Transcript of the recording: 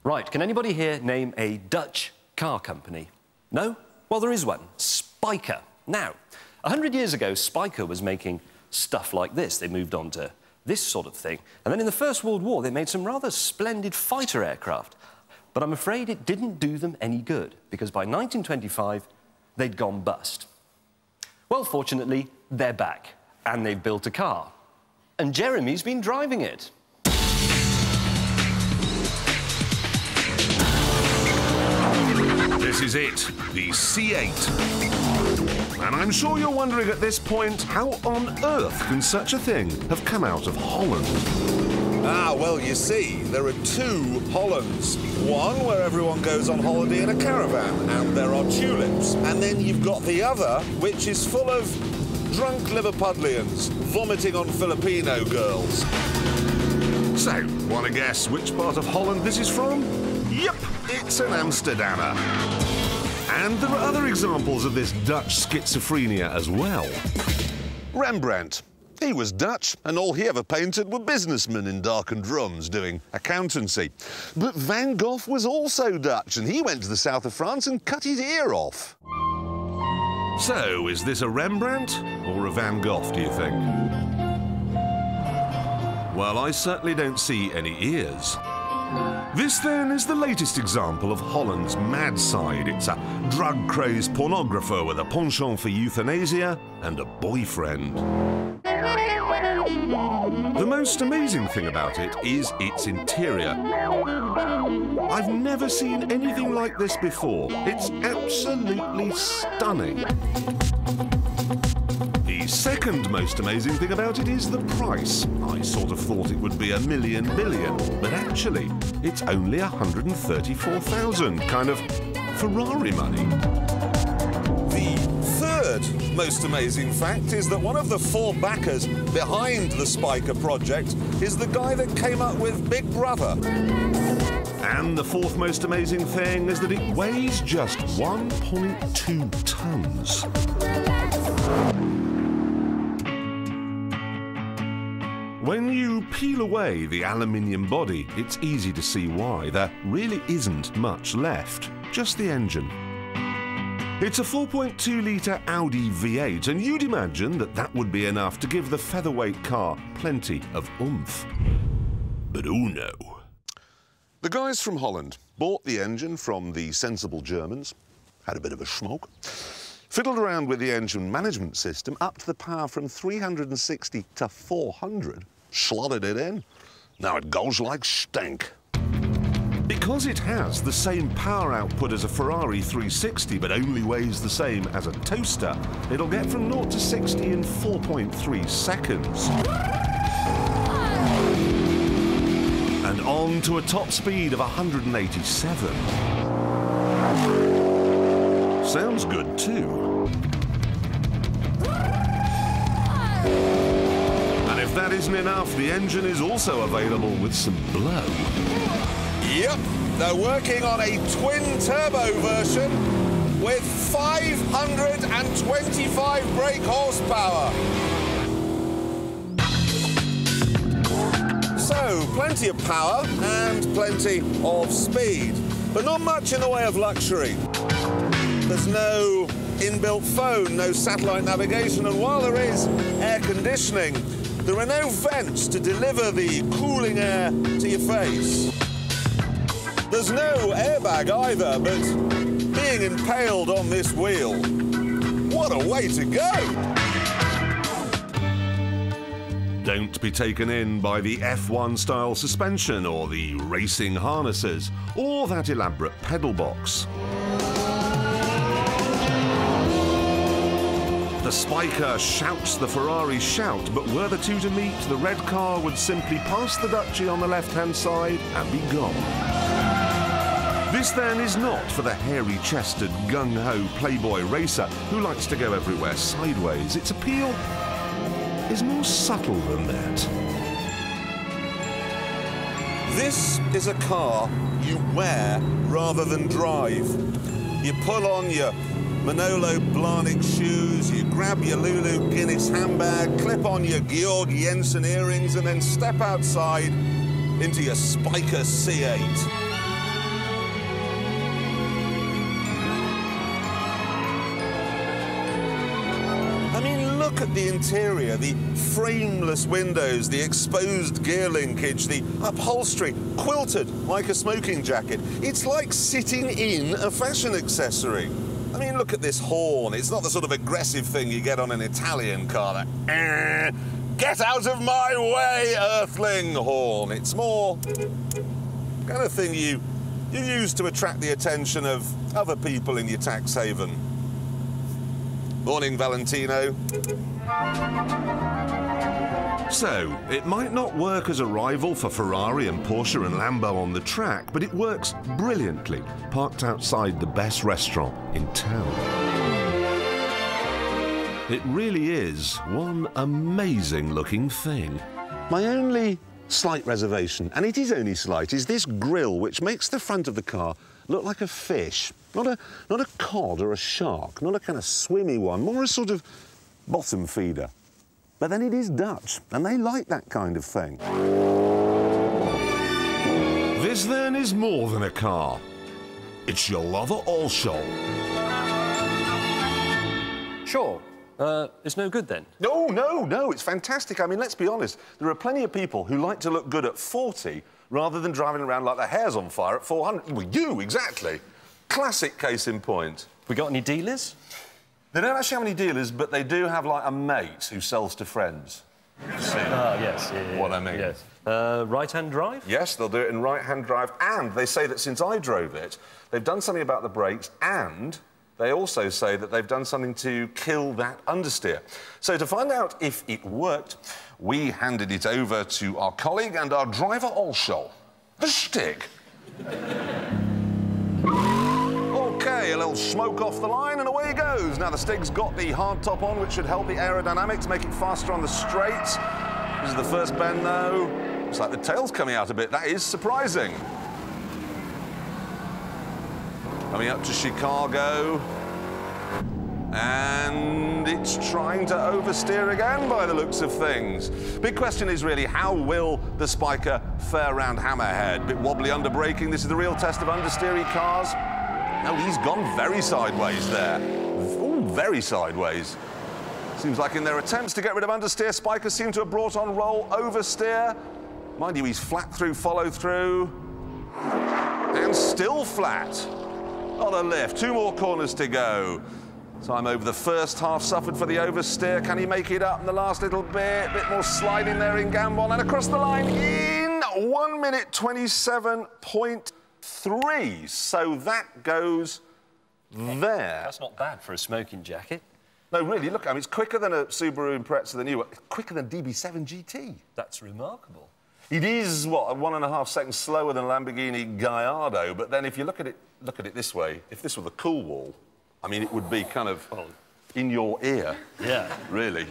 Right, can anybody here name a Dutch car company? No? Well, there is one, Spyker. Now, 100 years ago, Spyker was making stuff like this. They moved on to this sort of thing. And then in the First World War, they made some rather splendid fighter aircraft. But I'm afraid it didn't do them any good, because by 1925, they'd gone bust. Well, fortunately, they're back, and they've built a car. And Jeremy's been driving it. This is it, the C8. And I'm sure you're wondering at this point, how on earth can such a thing have come out of Holland? Ah, well, you see, there are two Hollands. One where everyone goes on holiday in a caravan, and there are tulips. And then you've got the other, which is full of drunk Liverpudlians vomiting on Filipino girls. So, want to guess which part of Holland this is from? Yep, it's an Amsterdammer. And there are other examples of this Dutch schizophrenia as well. Rembrandt. He was Dutch, and all he ever painted were businessmen in darkened rooms doing accountancy. But Van Gogh was also Dutch, and he went to the south of France and cut his ear off. So, is this a Rembrandt or a Van Gogh, do you think? Well, I certainly don't see any ears. This, then, is the latest example of Holland's mad side. It's a drug-crazed pornographer with a penchant for euthanasia and a boyfriend. The most amazing thing about it is its interior. I've never seen anything like this before. It's absolutely stunning. The second most amazing thing about it is the price. I sort of thought it would be $1 million billion, but actually, it's only 134,000, kind of Ferrari money. The third most amazing fact is that one of the four backers behind the Spyker project is the guy that came up with Big Brother. And the fourth most amazing thing is that it weighs just 1.2 tons. When you peel away the aluminium body, it's easy to see why. There really isn't much left, just the engine. It's a 4.2-litre Audi V8, and you'd imagine that that would be enough to give the featherweight car plenty of oomph. But oh no. The guys from Holland bought the engine from the sensible Germans, had a bit of a smoke, fiddled around with the engine management system, upped the power from 360 to 400, slotted it in. Now it goes like stink. Because it has the same power output as a Ferrari 360 but only weighs the same as a toaster, it'll get from 0 to 60 in 4.3 seconds. And on to a top speed of 187. Sounds good too. And if that isn't enough, the engine is also available with some blow. Yep, they're working on a twin-turbo version with 525 brake horsepower. So, plenty of power and plenty of speed, but not much in the way of luxury. There's no inbuilt phone, no satellite navigation, and while there is air conditioning, there are no vents to deliver the cooling air to your face. There's no airbag either, but being impaled on this wheel, what a way to go! Don't be taken in by the F1-style suspension or the racing harnesses or that elaborate pedal box. The Spyker shouts the Ferrari shout, but were the two to meet, the red car would simply pass the Dutchie on the left-hand side and be gone. This, then, is not for the hairy-chested, gung-ho playboy racer who likes to go everywhere sideways. Its appeal is more subtle than that. This is a car you wear rather than drive. You pull on your Manolo Blahnik shoes, you grab your Lulu Guinness handbag, clip on your Georg Jensen earrings, and then step outside into your Spyker C8. look at the interior, the frameless windows, the exposed gear linkage, the upholstery, quilted like a smoking jacket. It's like sitting in a fashion accessory. I mean, look at this horn. It's not the sort of aggressive thing you get on an Italian car, that get out of my way, earthling horn. It's more kind of thing you use to attract the attention of other people in your tax haven. Morning, Valentino. So, it might not work as a rival for Ferrari and Porsche and Lambo on the track, but it works brilliantly, parked outside the best restaurant in town. It really is one amazing-looking thing. My only slight reservation, and it is only slight, is this grille, which makes the front of the car look like a fish. Not a cod or a shark, not a kind of swimmy one, more a sort of bottom feeder. But then it is Dutch, and they like that kind of thing. This then is more than a car. It's your lover also. Sure. It's no good then? No, it's fantastic. I mean, let's be honest. There are plenty of people who like to look good at 40 rather than driving around like their hair's on fire at 400. Well, you, exactly. Classic case in point. We got any dealers? They don't actually have any dealers, but they do have, like, a mate who sells to friends. See? Yes. Yeah, what I mean. Yes. Right-hand drive? Yes, they'll do it in right-hand drive, and they say that since I drove it, they've done something about the brakes, and they also say that they've done something to kill that understeer. So to find out if it worked, we handed it over to our colleague and our driver also, the stick. OK, a little smoke off the line and away he goes. Now the stick's got the hard top on, which should help the aerodynamics, make it faster on the straights. This is the first bend though. Looks like the tail's coming out a bit. That is surprising. Coming up to Chicago. And it's trying to oversteer again by the looks of things. Big question is really, how will the Spyker fare around Hammerhead? Bit wobbly under braking. This is the real test of understeery cars. No, he's gone very sideways there. Ooh, very sideways. Seems like in their attempts to get rid of understeer, Spyker seem to have brought on roll oversteer. Mind you, he's flat through follow through. And still flat. Not a lift. 2 more corners to go. Time over the first half suffered for the oversteer. Can he make it up in the last little bit? Bit more sliding there in Gambon and across the line in 1 minute 27.3. So that goes there. That's not bad for a smoking jacket. No, really, look, I mean, it's quicker than a Subaru Impreza, the new one. It's quicker than DB7 GT. That's remarkable. It is, what, 1.5 seconds slower than Lamborghini Gallardo, but then if you look at it this way, if this were the cool wall, I mean, it would be kind of in your ear. Yeah. Really.